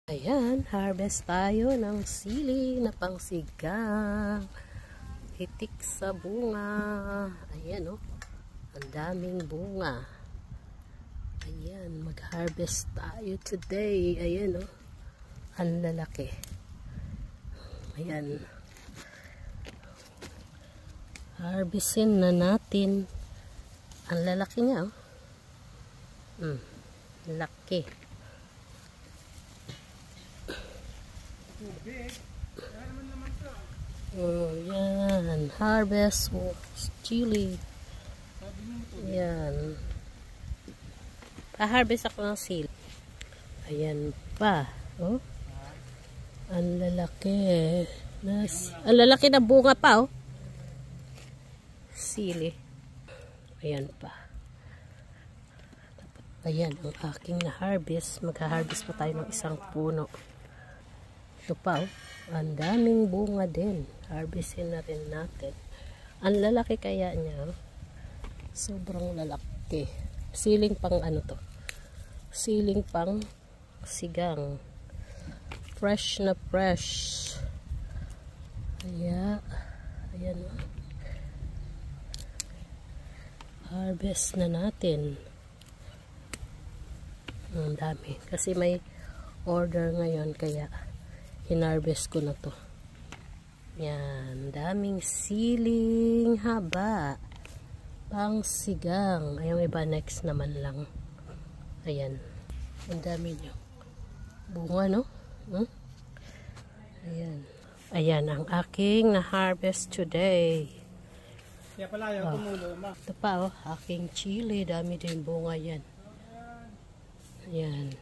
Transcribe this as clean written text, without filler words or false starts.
Ayan, harvest tayo ng sili na pangsigang. Hitik sa bunga. Ayan oh, ang daming bunga. Ayan, mag-harvest tayo today. Ayan oh, ang lalaki. Ayan. Harvestin na natin. Ang lalaki niya oh. Laki. Oh, yan. Harvest chili. Yan. Pa-harvest ako ng sili. Ayan pa. Oh. Ang lalaki. Ang lalaki na bunga pa, oh. Sili. Ayan pa. Ayan, ang aking na-harvest. Mag-harvest pa tayo ng isang puno. Ito pa, oh. Ang daming bunga din. Harvestin na rin natin. Ang lalaki kaya niya. Sobrang lalaki. Siling pang ano to? Siling pang sigang. Fresh na fresh. Ayan. Ayan. Harvest na natin. Ang dami. Kasi may order ngayon kaya hinarvest ko na to. Yan, daming siling haba. Pang sigang. Ayun, iba next naman lang. Ayan. Ang dami nyo. Bunga, no? Ayan. Ayan, ang aking na-harvest today. Kaya pala ayaw tumulo, ma. Ito pa, oh. Aking chili. Dami din bunga yan. Ayan.